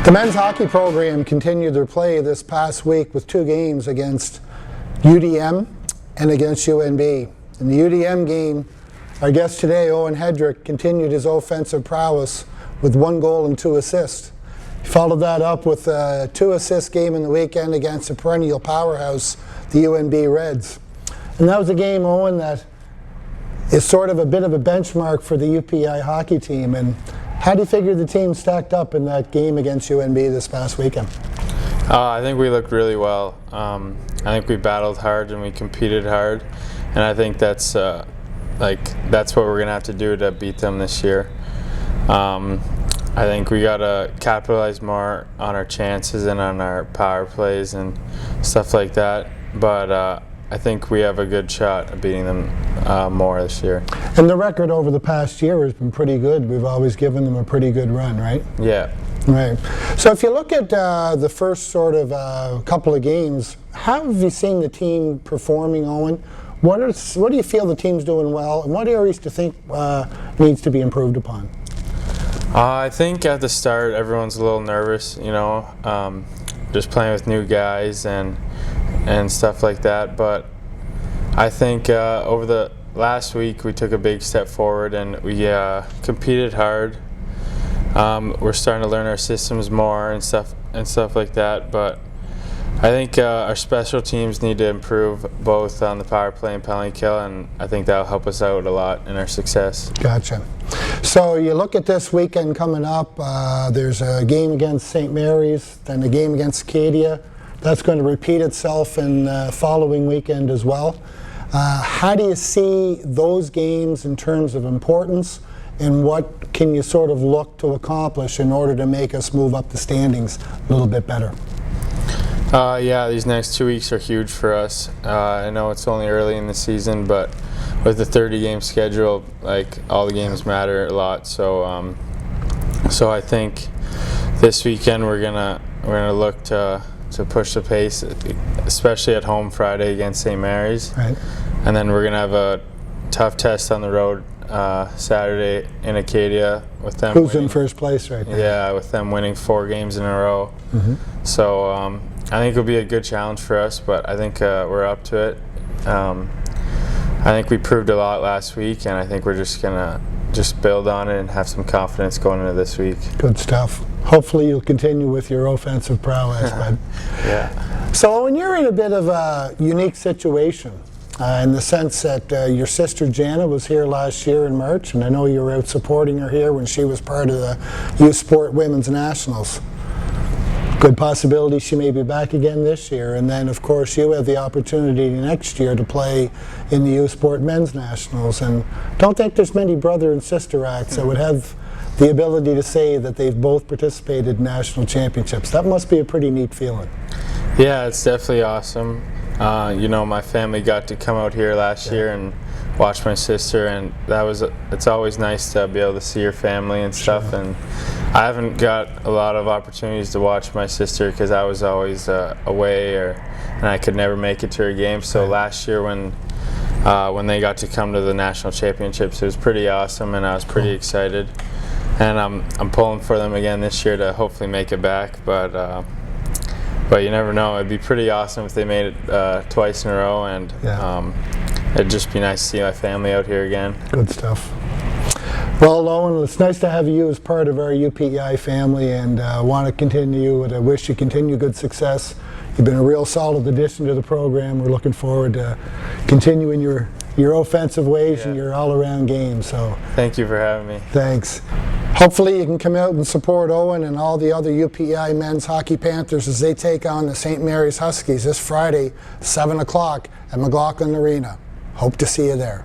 The men's hockey program continued their play this past week with 2 games against UDM and against UNB. In the UDM game, our guest today, Owen Headrick, continued his offensive prowess with 1 goal and 2 assists. He followed that up with a 2-assist game in the weekend against a perennial powerhouse, the UNB Reds. And that was a game, Owen, that is sort of a bit of a benchmark for the UPI hockey team. And how do you figure the team stacked up in that game against UNB this past weekend? I think we looked really well. I think we battled hard and we competed hard, and I think that's what we're gonna have to do to beat them this year. I think we gotta capitalize more on our chances and on our power plays and stuff like that. But I think we have a good shot at beating them more this year. And the record over the past year has been pretty good. We've always given them a pretty good run, right? Yeah. Right. So if you look at the first sort of couple of games, how have you seen the team performing, Owen? What do you feel the team's doing well, and what areas do you think needs to be improved upon? I think at the start everyone's a little nervous, just playing with new guys and stuff like that. But I think over the last week we took a big step forward and we competed hard. We're starting to learn our systems more and stuff like that. But I think our special teams need to improve both on the power play and penalty kill, and I think that'll help us out a lot in our success. Gotcha. So you look at this weekend coming up, there's a game against St. Mary's, then a game against Acadia. That's going to repeat itself in the following weekend as well. How do you see those games in terms of importance, and what can you sort of look to accomplish in order to make us move up the standings a little bit better? Yeah, these next 2 weeks are huge for us. I know it's only early in the season, but with the 30-game schedule, all the games matter a lot. So I think this weekend we're gonna look to push the pace, especially at home Friday against St. Mary's. Right. And then we're gonna have a tough test on the road Saturday in Acadia with them. Who's in first place right now? Yeah, with them winning 4 games in a row. Mm-hmm. So I think it'll be a good challenge for us, but I think we're up to it. I think we proved a lot last week, and I think we're just gonna build on it and have some confidence going into this week. Good stuff. Hopefully you'll continue with your offensive prowess, bud. Yeah. So when you're in a bit of a unique situation, in the sense that your sister Jana was here last year in March, and I know you were out supporting her here when she was part of the Youth Sport Women's Nationals. Good possibility she may be back again this year, and then of course you have the opportunity next year to play in the Youth Sport Men's Nationals, and don't think there's many brother and sister acts that would have the ability to say that they've both participated in national championships. That must be a pretty neat feeling. Yeah, it's definitely awesome. My family got to come out here last year and watch my sister, and it's always nice to be able to see your family and stuff. Sure. And I haven't got a lot of opportunities to watch my sister because I was always away, and I could never make it to her game. So last year when they got to come to the national championships, it was pretty awesome, and I was pretty excited. And I'm pulling for them again this year to hopefully make it back, but you never know. It'd be pretty awesome if they made it twice in a row, and it'd just be nice to see my family out here again. Good stuff. Well, Owen, it's nice to have you as part of our UPEI family, and want to continue, and I wish you continue good success. You've been a real solid addition to the program. We're looking forward to continuing your offensive ways and your all-around game. So thank you for having me. Thanks. Hopefully you can come out and support Owen and all the other UPEI men's hockey Panthers as they take on the St. Mary's Huskies this Friday, 7 o'clock at McLaughlin Arena. Hope to see you there.